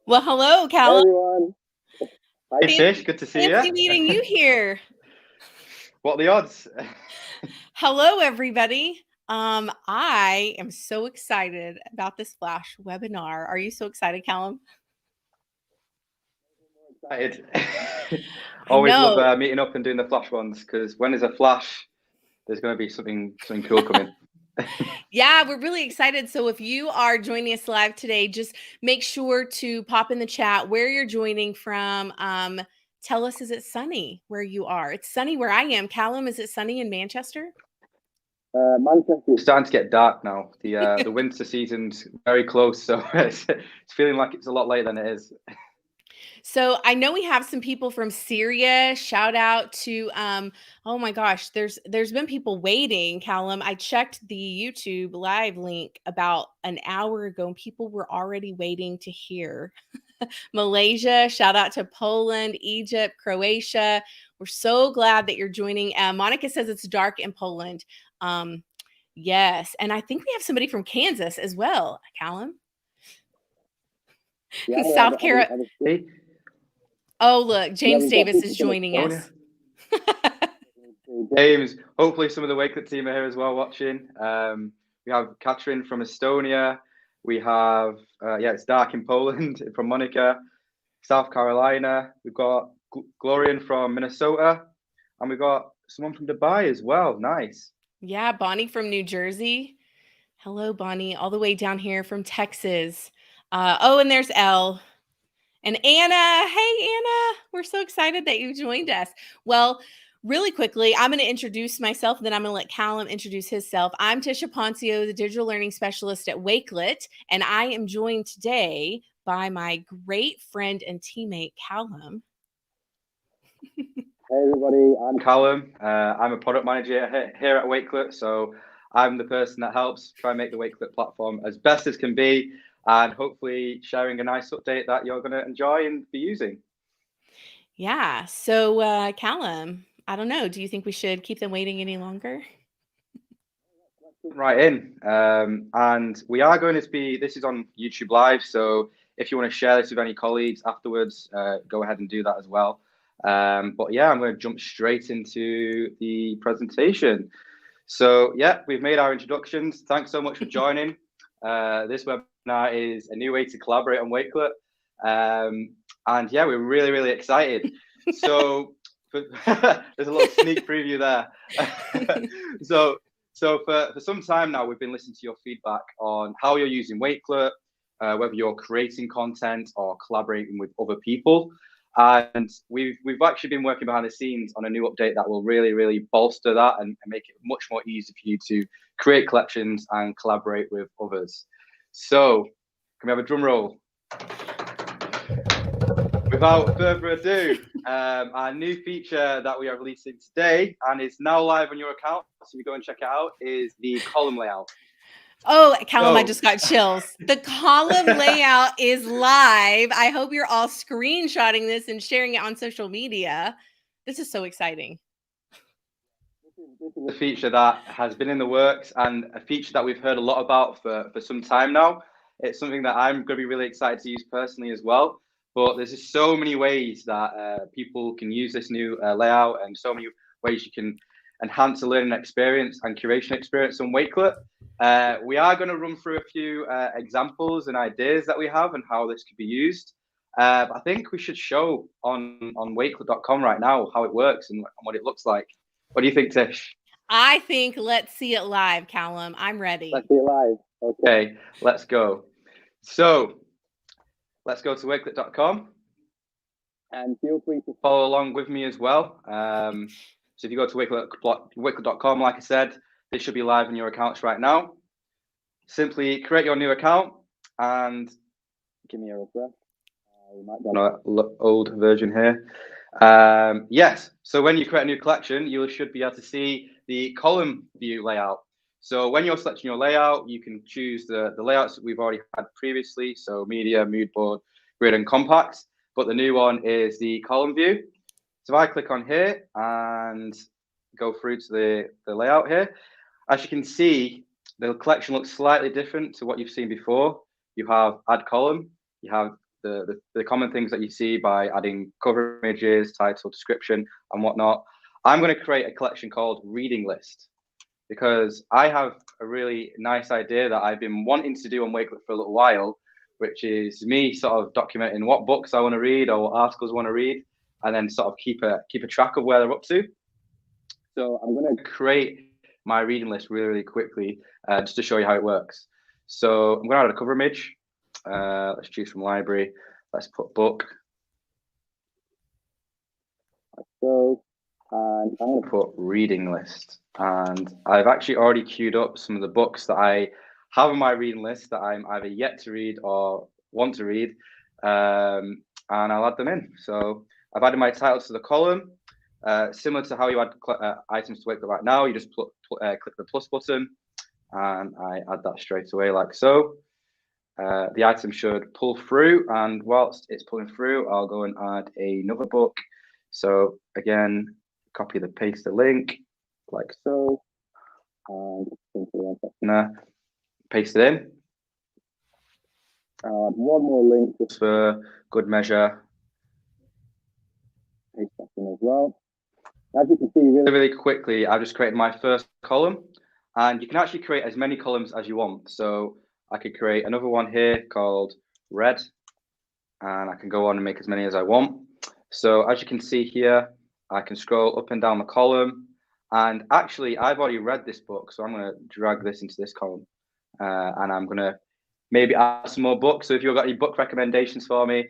Well, hello, Hey Callum. everyone. Hi. Hey Fancy, Tish, good to see you. fancy meeting you here. What are the odds? Hello, everybody. I am so excited about this Flash webinar. Are you so excited, Callum? Excited. I Always love know. meeting up and doing the flash ones because when there's a flash, there's going to be something cool coming. Yeah, we're really excited. So if you are joining us live today, just make sure to pop in the chat where you're joining from. Tell us, is it sunny where you are? It's sunny where I am. Callum, is it sunny in Manchester? Manchester. It's starting to get dark now. The winter season's very close, so it's feeling like it's a lot later than it is. So I know we have some people from Syria. Shout out to oh my gosh, there's been people waiting, Callum. I checked the YouTube live link about an hour ago and people were already waiting to hear. Malaysia, shout out to Poland, Egypt, Croatia. We're so glad that you're joining. Monica says it's dark in Poland. Yes, and I think we have somebody from Kansas as well, Callum. Yeah, South Carolina. Hey, Oh, look, yeah, James we've got Davis people is from joining Estonia, us. James. Hopefully, some of the Wakelet team are here as well watching. We have Katrin from Estonia. We have it's dark in Poland from Monica. South Carolina. We've got Glorian from Minnesota, and we've got someone from Dubai as well. Nice. Yeah, Bonnie from New Jersey. Hello, Bonnie, all the way down here from Texas. Oh, and there's Elle. And Anna. Hey, Anna. We're so excited that you joined us. Well, really quickly, I'm going to introduce myself, and then I'm going to let Callum introduce himself. I'm Tisha Poncio, the digital learning specialist at Wakelet, and I am joined today by my great friend and teammate, Callum. Hey everybody, I'm Callum. I'm a product manager here at Wakelet, so I'm the person that helps try and make the Wakelet platform as best as can be, and hopefully sharing a nice update that you're going to enjoy and be using. Yeah. So, Callum, I don't know. Do you think we should keep them waiting any longer? Right in, and we are going to be. This is on YouTube Live, so if you want to share this with any colleagues afterwards, go ahead and do that as well. But yeah, I'm going to jump straight into the presentation. So yeah, we've made our introductions. Thanks so much for joining. This webinar is a new way to collaborate on Wakelet. And yeah, we're really, really excited. So there's a little sneak preview there. so for some time now, we've been listening to your feedback on how you're using Wakelet, whether you're creating content or collaborating with other people. And we've actually been working behind the scenes on a new update that will really bolster that and make it much more easy for you to create collections and collaborate with others. So can we have a drum roll? Without further ado, our new feature that we are releasing today and is now live on your account, so you go and check it out, is the column layout. Oh, Callum, I just got chills. The column layout is live. I hope you're all screenshotting this and sharing it on social media. This is so exciting. This is a feature that has been in the works and a feature that we've heard a lot about for some time now. It's something that I'm going to be really excited to use personally as well. But there's just so many ways that people can use this new layout and so many ways you can enhance the learning experience and curation experience on Wakelet. We are going to run through a few examples and ideas that we have and how this could be used. But I think we should show on wakelet.com right now how it works and what it looks like. What do you think, Tish? I think let's see it live, Callum. I'm ready. Let's see it live. Okay, let's go. So let's go to wakelet.com And feel free to follow along with me as well. So if you go to wakelet.com, like I said, this should be live in your accounts right now. Simply create your new account and give me a refresh. We might be on an old version here. Yes, so when you create a new collection, you should be able to see the column view layout. So when you're selecting your layout, you can choose the layouts that we've already had previously. So media, mood board, grid, and compact. But the new one is the column view. So if I click on here and go through to the layout here, as you can see, the collection looks slightly different to what you've seen before. You have add column, you have the common things that you see by adding cover images, title, description, and whatnot. I'm going to create a collection called Reading List, because I have a really nice idea that I've been wanting to do on Wakelet for a little while, which is me sort of documenting what books I want to read or what articles I want to read, and then sort of keep a track of where they're up to. So I'm going to create my reading list really, really quickly, just to show you how it works. So I'm going to add a cover image. Let's choose from library. Let's put book. So, and I'm going to put reading list. And I've actually already queued up some of the books that I have on my reading list that I'm either yet to read or want to read. And I'll add them in. So I've added my titles to the column. Similar to how you add items to Wakelet right now, you just click the plus button, and I add that straight away like so. The item should pull through, and whilst it's pulling through, I'll go and add another book. So again, copy paste the link like so, and paste it in. I'll add one more link just for good measure. Paste that in as well. As you can see, really quickly, I've just created my first column, and you can actually create as many columns as you want. So I could create another one here called red, and I can go on and make as many as I want. So as you can see here, I can scroll up and down the column, and actually I've already read this book, so I'm going to drag this into this column, and I'm going to maybe add some more books. So if you've got any book recommendations for me,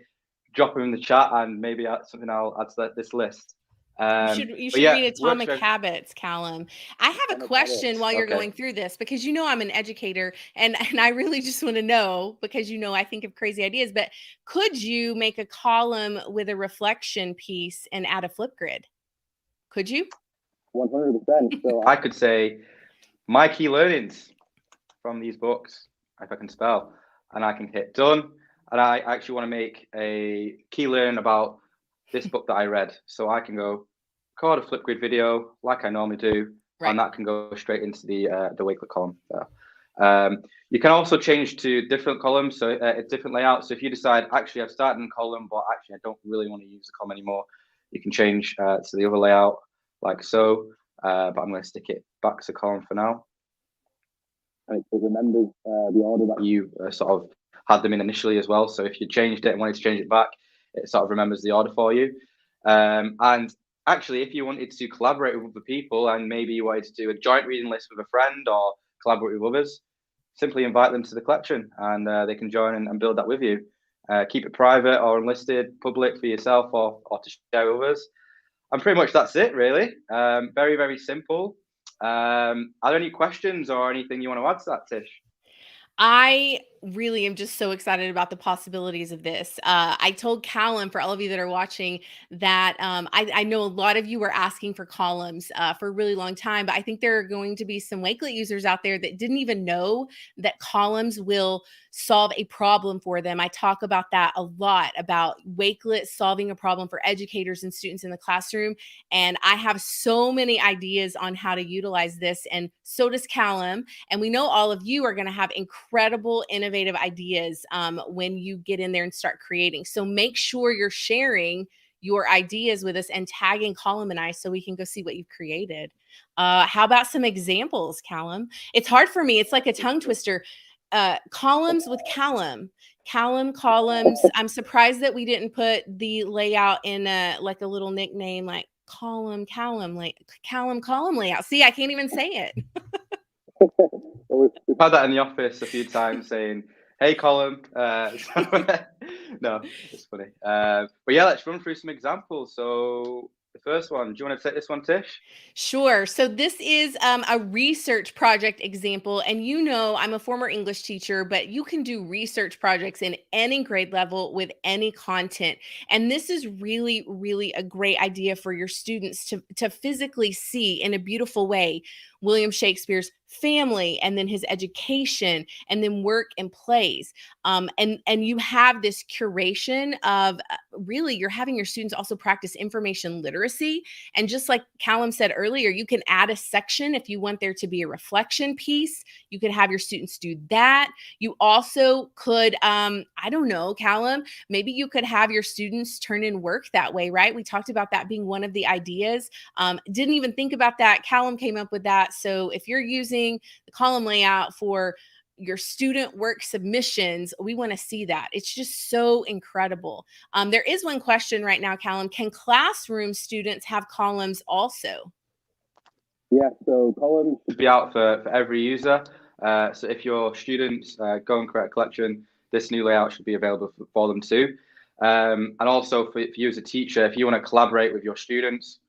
drop them in the chat, and maybe something I'll add to this list. You should read Atomic Habits, Callum. I have a question while you're going through this, because I'm an educator, and I really just want to know, because I think of crazy ideas, but could you make a column with a reflection piece and add a Flipgrid? Could you? 100%. So I could say my key learnings from these books, if I can spell, and I can hit done. And I actually want to make a key learn about this book that I read. So I can go record a Flipgrid video like I normally do, right, and that can go straight into the Wakelet column there. You can also change to different columns, so a different layout. So if you decide, actually, I've started in column, but actually I don't really want to use the column anymore, you can change to the other layout like so. But I'm going to stick it back to column for now. And it remembers the order that you sort of had them in initially as well. So if you changed it and wanted to change it back, it sort of remembers the order for you. And actually, if you wanted to collaborate with other people, and maybe you wanted to do a joint reading list with a friend or collaborate with others, simply invite them to the collection, and they can join and build that with you. Keep it private or unlisted, public for yourself or to share with others. And pretty much that's it, really. Very, very simple. Are there any questions or anything you want to add to that, Tish? I really am just so excited about the possibilities of this. I told Callum, for all of you that are watching, that I know a lot of you were asking for columns for a really long time, but I think there are going to be some Wakelet users out there that didn't even know that columns will solve a problem for them. I talk about that a lot, about Wakelet solving a problem for educators and students in the classroom. And I have so many ideas on how to utilize this, and so does Callum. And we know all of you are going to have incredible, innovative ideas when you get in there and start creating. So make sure you're sharing your ideas with us and tagging Callum and I, so we can go see what you've created. How about some examples, Callum? It's hard for me. It's like a tongue twister. Columns with Callum. Callum columns. I'm surprised that we didn't put the layout in like a little nickname, like Callum column layout. See, I can't even say it. We've had that in the office a few times, saying, "Hey, Colin." No, it's funny. But yeah, let's run through some examples. So the first one, do you want to take this one, Tish? Sure. So this is a research project example. And I'm a former English teacher, but you can do research projects in any grade level with any content. And this is really, really a great idea for your students to physically see in a beautiful way William Shakespeare's family, and then his education, and then work and plays. And you have this curation of really, you're having your students also practice information literacy. And just like Callum said earlier, you can add a section if you want there to be a reflection piece. You could have your students do that. You also could, I I don't know, Callum, maybe you could have your students turn in work that way, right? We talked about that being one of the ideas. Didn't even think about that. Callum came up with that. So if you're using the column layout for your student work submissions, we want to see that. It's just so incredible. There is one question right now, Callum. Can classroom students have columns also? Yeah, so columns Should be out for every user. So if your students go and create a collection, this new layout should be available for them too. And also for you as a teacher, if you want to collaborate with your students,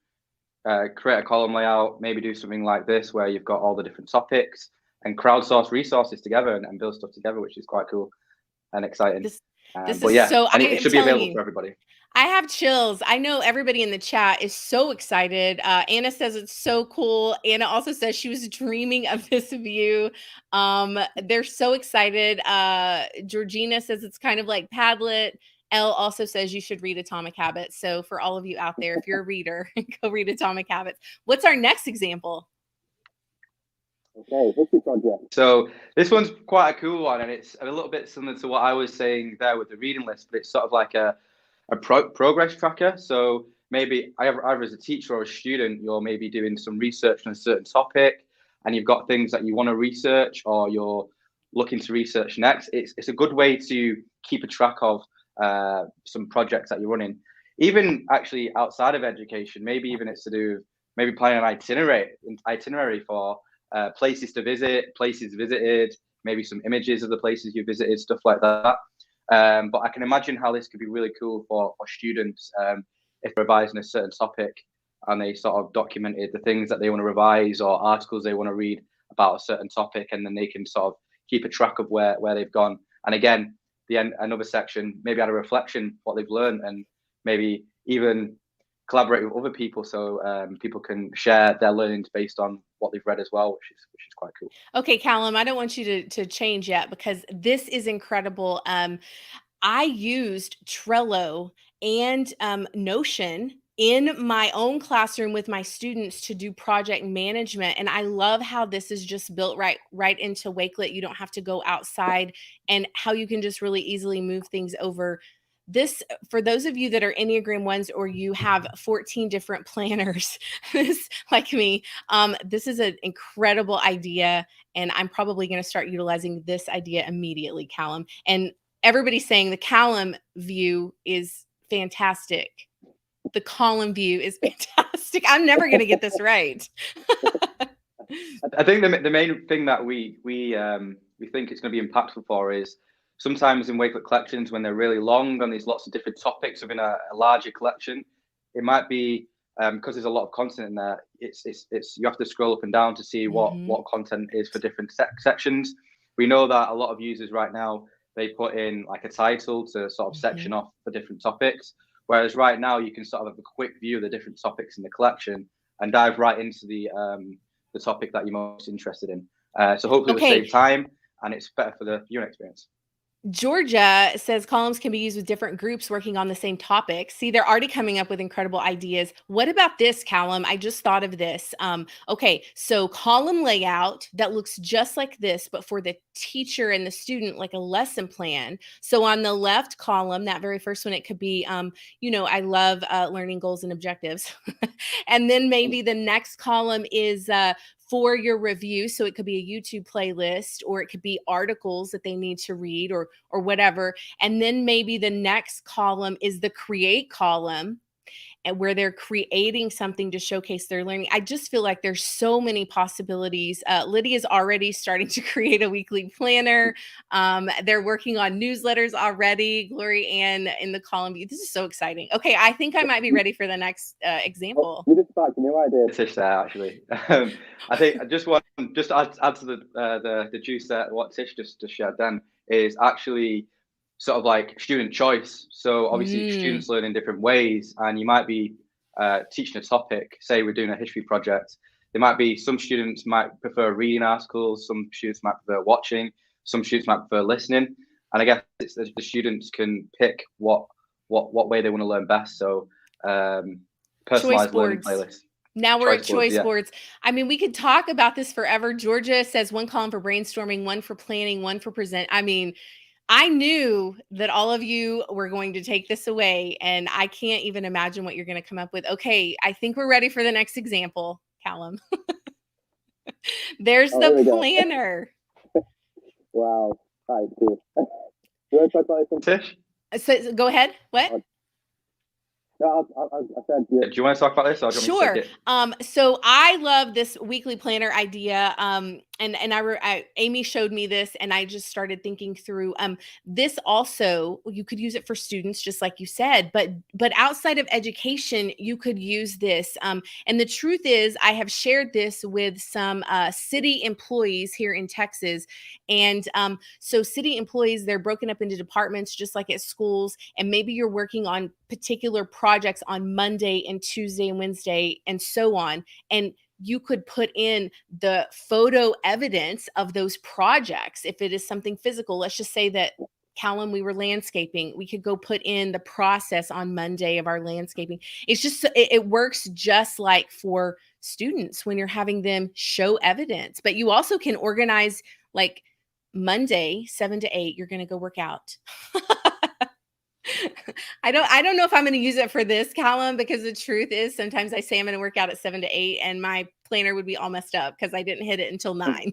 create a column layout, maybe do something like this where you've got all the different topics and crowdsource resources together and build stuff together, which is quite cool and exciting. This But is yeah, so, and I it am should be telling available you, for everybody. I have chills. I know everybody in the chat is so excited. Anna says it's so cool. Anna also says she was dreaming of this view. They're so excited. Georgina says it's kind of like Padlet. Elle also says you should read Atomic Habits. So for all of you out there, if you're a reader, go read Atomic Habits. What's our next example? Okay, history project. So this one's quite a cool one, and it's a little bit similar to what I was saying there with the reading list, but it's sort of like a progress tracker. So maybe either as a teacher or a student, you're maybe doing some research on a certain topic, and you've got things that you want to research or you're looking to research next. It's a good way to keep a track of some projects that you're running. Even actually outside of education, maybe even it's to do maybe planning an itinerary for places to visit, places visited, maybe some images of the places you visited, stuff like that. But I can imagine how this could be really cool for students if they're revising a certain topic and they sort of documented the things that they want to revise or articles they want to read about a certain topic, and then they can sort of keep a track of where they've gone. And again, another section, maybe add a reflection what they've learned, and maybe even collaborate with other people so people can share their learnings based on what they've read as well, which is quite cool. Okay, Callum, I don't want you to change yet because this is incredible. I used Trello and Notion in my own classroom with my students to do project management, and I love how this is just built right into Wakelet. You don't have to go outside, and how you can just really easily move things over. This, for those of you that are Enneagram ones or you have 14 different planners, this, like me, this is an incredible idea, and I'm probably going to start utilizing this idea immediately, Callum. And everybody's saying the Callum view is fantastic. The column view is fantastic. I'm never going to get this right. I think the main thing that we think it's going to be impactful for is sometimes in Wakelet collections when they're really long and there's lots of different topics within a larger collection, it might be because there's a lot of content in there. It's you have to scroll up and down to see what content is for different sections. We know that a lot of users right now, they put in like a title to sort of section off for different topics. Whereas right now you can sort of have a quick view of the different topics in the collection and dive right into the topic that you're most interested in. So hopefully it'll save time and it's better for the viewing experience. Georgia says columns can be used with different groups working on the same topic. See, they're already coming up with incredible ideas. What about this, Callum? I just thought of this. Okay, so column layout that looks just like this, but for the teacher and the student, like a lesson plan. So on the left column, that very first one, it could be, I love learning goals and objectives. And then maybe the next column is for your review. So it could be a YouTube playlist, or it could be articles that they need to read, or whatever. And then maybe the next column is the create column, and where they're creating something to showcase their learning. I just feel like there's so many possibilities. Lydia's already starting to create a weekly planner. They're working on newsletters already. Glory Ann in the column view. This is so exciting. Okay, I think I might be ready for the next example. You just sparked a new idea. Tish there, actually. I think I just want to add to the juice that what Tish just shared then is actually sort of like student choice. So obviously students learn in different ways, and you might be teaching a topic. Say we're doing a history project. There might be some students might prefer reading articles, some students might prefer watching, some students might prefer listening. And I guess it's the students can pick what way they want to learn best. So personalized learning playlists. Now we're at choice boards. I mean, we could talk about this forever. Georgia says one column for brainstorming, one for planning, one for present. I mean, I knew that all of you were going to take this away, and I can't even imagine what you're going to come up with. Okay, I think we're ready for the next example, Callum. There's Oh, the here we go. planner. Wow. All right, cool. You want to talk about this? Tish, So go ahead. What? No, I said, yeah. do you want to talk about this, or do you want Sure. me to take it? So I love this weekly planner idea. And Amy showed me this, and I just started thinking through. This also, you could use it for students, just like you said, but outside of education, you could use this. And the truth is, I have shared this with some city employees here in Texas, and so city employees, they're broken up into departments, just like at schools, and maybe you're working on particular projects on Monday and Tuesday and Wednesday and so on. And you could put in the photo evidence of those projects. If it is something physical, let's just say that Callum, we were landscaping. We could go put in the process on Monday of our landscaping. It's just, it works just like for students when you're having them show evidence. But you also can organize, like, Monday, 7 to 8, you're going to go work out. I don't know if I'm going to use it for this, Callum, because the truth is sometimes I say I'm going to work out at 7 to 8 and my planner would be all messed up because I didn't hit it until 9.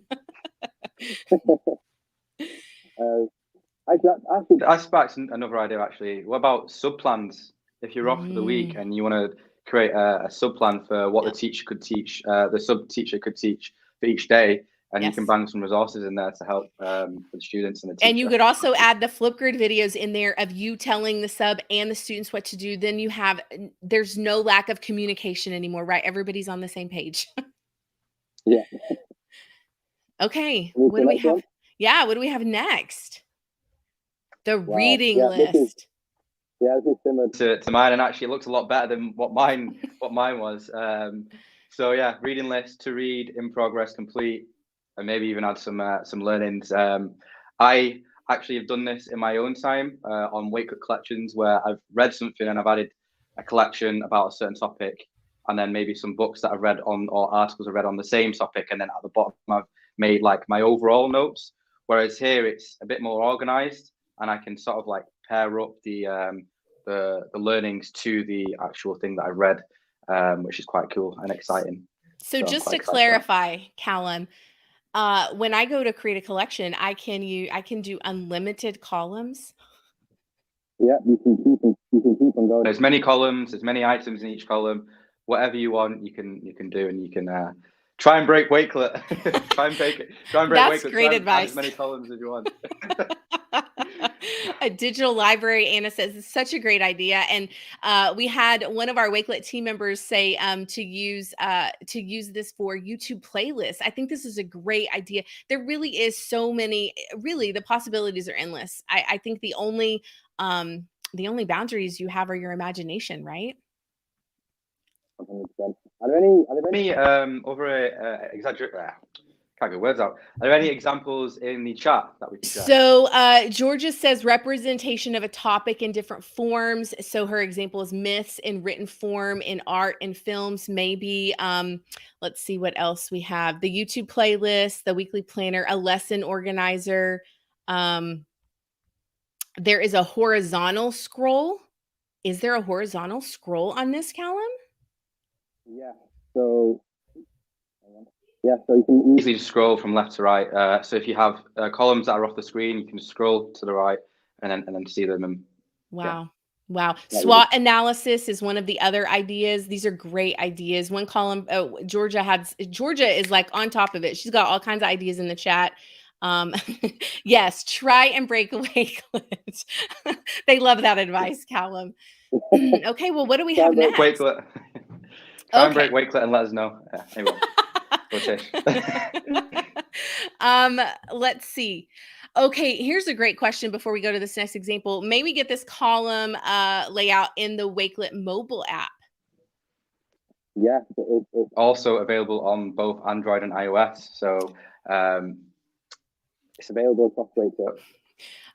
Actually, That sparks another idea, actually. What about subplans? If you're off for the week and you want to create a subplan for what the teacher could teach, the sub teacher could teach for each day, and you can bang some resources in there to help the students and the teacher. And you could also add the Flipgrid videos in there of you telling the sub and the students what to do. Then you have, there's no lack of communication anymore, right? Everybody's on the same page. Yeah. Okay. What do we have? Yeah. What do we have next? The reading list. This is similar to mine, and actually it looks a lot better than what mine was. So yeah, reading list, to read, in progress, complete, and maybe even add some learnings. I actually have done this in my own time on Wakelet collections, where I've read something and I've added a collection about a certain topic, and then maybe some books that I've read on, or articles I've read on the same topic, and then at the bottom I've made like my overall notes. Whereas here it's a bit more organized, and I can sort of like pair up the learnings to the actual thing that I read, which is quite cool and exciting. So just to clarify, Callum, when I go to create a collection, I can do unlimited columns. Yeah, you can keep them going. There's many columns, there's many items in each column. Whatever you want, you can do, and you can try and break Wakelet. try and break That's Wakelet. Great advice. As many columns as you want. A digital library, Anna says, is such a great idea. And we had one of our Wakelet team members say to use this for YouTube playlists. I think this is a great idea. There really is so many, really, the possibilities are endless. I think the only boundaries you have are your imagination, right? 100%. Are there any other exaggerate? Can't get words out. Are there any examples in the chat that we can share? So Georgia says representation of a topic in different forms. So her example is myths in written form, in art and films, maybe. Let's see what else we have. The YouTube playlist, the weekly planner, a lesson organizer. There is a horizontal scroll. Is there a horizontal scroll on this, Callum? Yeah. So you can easily just scroll from left to right. So if you have columns that are off the screen, you can just scroll to the right and then see them. And wow. Wow. SWOT analysis is one of the other ideas. These are great ideas. One column, Georgia is like on top of it. She's got all kinds of ideas in the chat. Yes, try and break Wakelet. They love that advice, Callum. Okay, well, what do we have next? Wakelet. Try and break Wakelet and let us know. Yeah, anyway. Let's see. Okay, here's a great question before we go to this next example. May we get this column layout in the Wakelet mobile app? Yeah, it's also available on both Android and iOS. So it's available across Wakelet.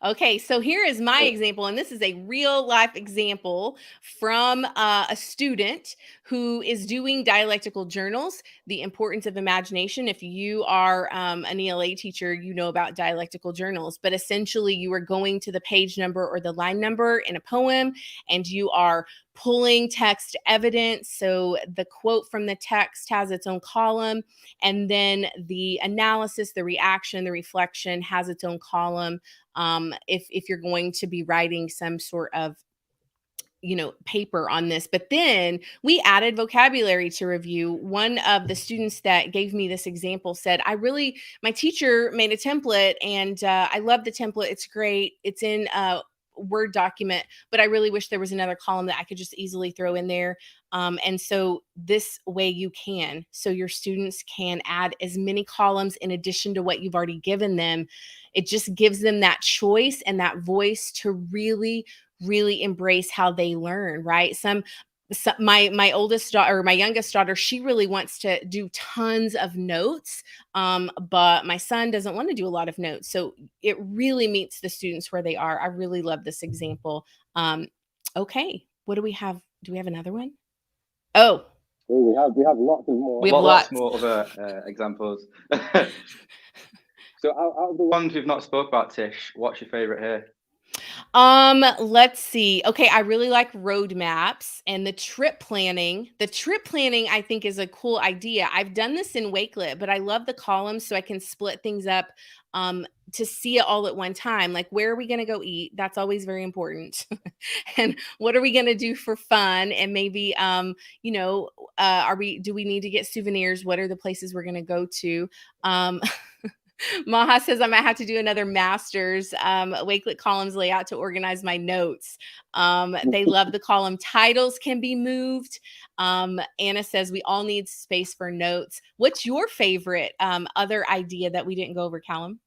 Okay, so here is my example, and this is a real life example from a student who is doing dialectical journals, the importance of imagination. If you are an ELA teacher, you know about dialectical journals, but essentially you are going to the page number or the line number in a poem, and you are pulling text evidence. So the quote from the text has its own column, and then the analysis, the reaction, the reflection has its own column. If you're going to be writing some sort of paper on this. But then we added vocabulary to review. One of the students that gave me this example said, my teacher made a template, and I love the template. It's great. It's in a Word document, but I really wish there was another column that I could just easily throw in there. And so this way you can, so your students can add as many columns in addition to what you've already given them. It just gives them that choice and that voice to really embrace how they learn, right? My oldest daughter, or my youngest daughter, she really wants to do tons of notes, but my son doesn't want to do a lot of notes. So it really meets the students where they are. I really love this example. Okay, what do we have? Do we have another one? Oh, we have lots of more. We have lots lots. more other examples. So out of the ones we've not spoke about, Tish, what's your favorite here? Let's see. Okay, I really like roadmaps and the trip planning. The trip planning, I think, is a cool idea. I've done this in Wakelet, but I love the columns so I can split things up to see it all at one time. Like, where are we going to go eat? That's always very important. And what are we going to do for fun? And maybe, do we need to get souvenirs? What are the places we're going to go to? Maha says I might have to do another master's Wakelet columns layout to organize my notes. They love the column titles can be moved. Anna says we all need space for notes. What's your favorite other idea that we didn't go over, Callum?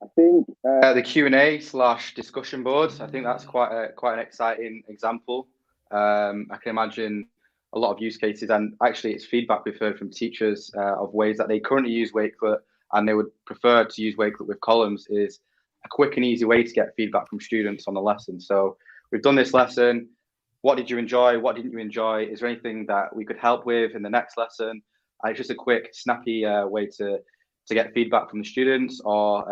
I think the Q&A/discussion boards. I think that's quite an exciting example. I can imagine a lot of use cases, and actually it's feedback we've heard from teachers of ways that they currently use Wakelet and they would prefer to use Wakelet with columns. Is a quick and easy way to get feedback from students on the lesson. So we've done this lesson. What did you enjoy? What didn't you enjoy? Is there anything that we could help with in the next lesson? It's just a quick, snappy way to get feedback from the students, or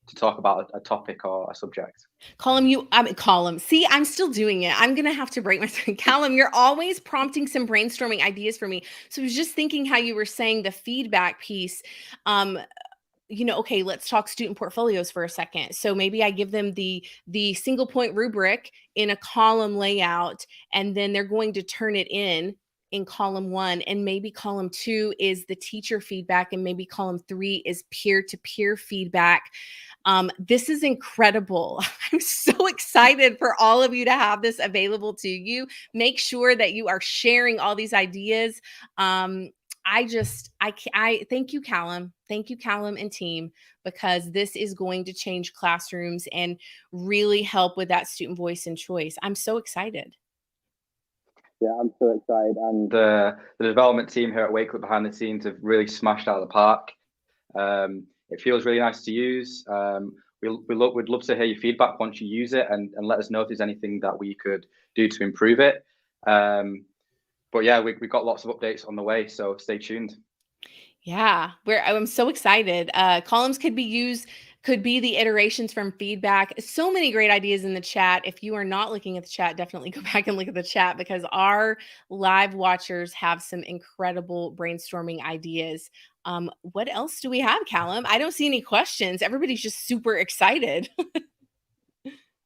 to talk about a topic or a subject. Callum, see, I'm still doing it. I'm going to have to break my Callum, you're always prompting some brainstorming ideas for me. So I was just thinking how you were saying the feedback piece. Okay, let's talk student portfolios for a second. So maybe I give them the single point rubric in a column layout, and then they're going to turn it in column 1, and maybe column 2 is the teacher feedback, and maybe column 3 is peer-to-peer feedback. This is incredible. I'm so excited for all of you to have this available to you. Make sure that you are sharing all these ideas. I thank you, Callum. Thank you, Callum and team, because this is going to change classrooms and really help with that student voice and choice. I'm so excited. Yeah, I'm so excited. And the development team here at Wakelet behind the scenes have really smashed out of the park. It feels really nice to use. We'd love to hear your feedback once you use it, and let us know if there's anything that we could do to improve it. But yeah, we've got lots of updates on the way, so stay tuned. Yeah, I'm so excited. Columns could be the iterations from feedback. So many great ideas in the chat. If you are not looking at the chat, definitely go back and look at the chat, because our live watchers have some incredible brainstorming ideas. What else do we have, Callum? I don't see any questions. Everybody's just super excited.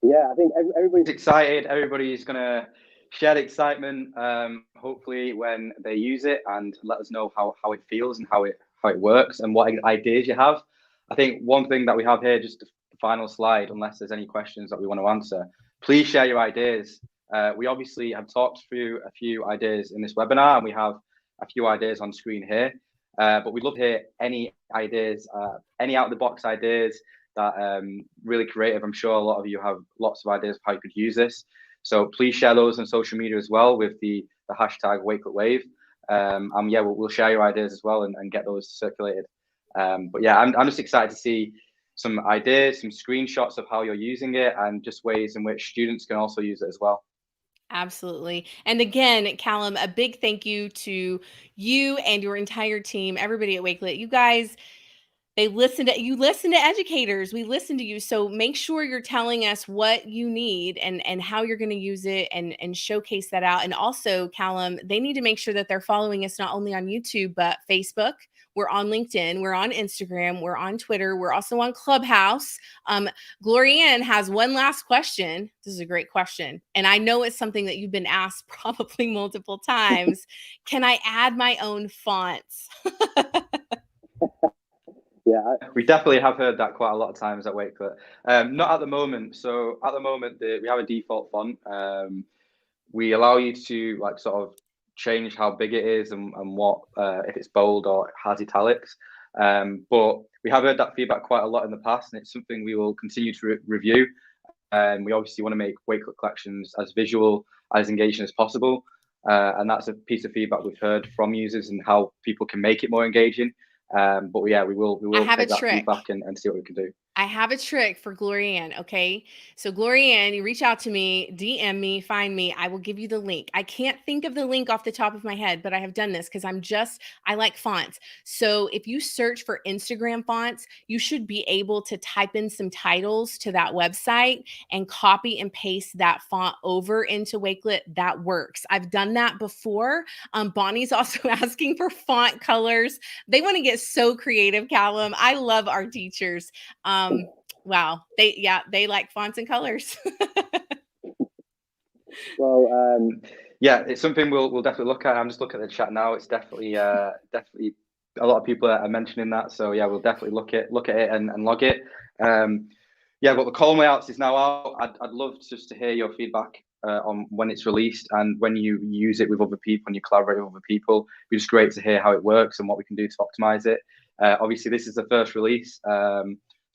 Yeah, I think everybody's excited. Everybody's going to share the excitement, hopefully, when they use it, and let us know how it feels and how it works and what ideas you have. I think one thing that we have here, just the final slide, unless there's any questions that we want to answer, please share your ideas. We obviously have talked through a few ideas in this webinar, and we have a few ideas on screen here. But we'd love to hear any ideas, any out-of-the-box ideas that really creative. I'm sure a lot of you have lots of ideas of how you could use this. So please share those on social media as well with the hashtag WakeletWave. And yeah, we'll share your ideas as well and get those circulated. But yeah, I'm just excited to see some ideas, some screenshots of how you're using it, and just ways in which students can also use it as well. Absolutely. And again, Callum, a big thank you to you and your entire team, everybody at Wakelet. You guys, listen to educators. We listen to you. So make sure you're telling us what you need and how you're going to use it and showcase that out. And also, Callum, they need to make sure that they're following us not only on YouTube, but Facebook. We're on LinkedIn. We're on Instagram. We're on Twitter. We're also on Clubhouse. Glorianne has one last question. This is a great question. And I know it's something that you've been asked probably multiple times. Can I add my own fonts? Yeah, we definitely have heard that quite a lot of times at Wakelet. Not at the moment. So at the moment, we have a default font. We allow you to like sort of change how big it is and what if it's bold or has italics. But we have heard that feedback quite a lot in the past, and it's something we will continue to review. We obviously want to make Wakelet collections as visual, as engaging as possible. And that's a piece of feedback we've heard from users and how people can make it more engaging. But yeah, we will take that feedback and see what we can do. I have a trick for Glorianne, okay? So Glorianne, you reach out to me, DM me, find me. I will give you the link. I can't think of the link off the top of my head, but I have done this because I like fonts. So if you search for Instagram fonts, you should be able to type in some titles to that website and copy and paste that font over into Wakelet. That works. I've done that before. Bonnie's also asking for font colors. They want to get so creative, Callum. I love our teachers. Wow. They like fonts and colors. well, yeah, it's something we'll definitely look at. I'm just looking at the chat now. It's definitely definitely a lot of people are mentioning that. So yeah, we'll definitely look at it and log it. Yeah, but the column layouts is now out. I'd love just to hear your feedback on when it's released and when you use it with other people and you collaborate with other people. It'd be just great to hear how it works and what we can do to optimize it. Obviously, this is the first release.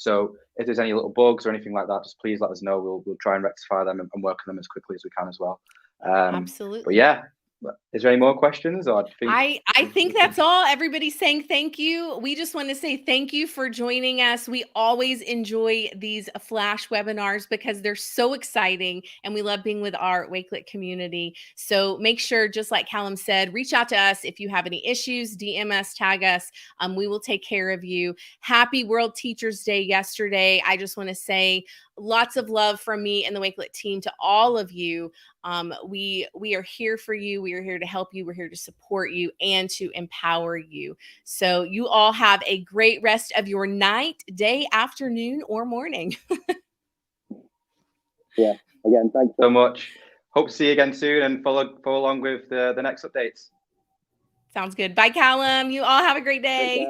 So if there's any little bugs or anything like that, just please let us know. We'll try and rectify them and work on them as quickly as we can as well. Absolutely. But yeah, is there any more questions? Or I think that's all. Everybody's saying thank you. We just want to say thank you for joining us. We always enjoy these flash webinars because they're so exciting and we love being with our Wakelet community. So make sure, just like Callum said, reach out to us if you have any issues, DM us, tag us. We will take care of you. Happy World Teachers Day yesterday. I just want to say lots of love from me and the Wakelet team to all of you. We are here for you. We are here to help you. We're here to support you and to empower you. So you all have a great rest of your night, day, afternoon, or morning. Yeah, again, thanks so much. Hope to see you again soon and follow along with the next updates. Sounds good. Bye, Callum. You all have a great day.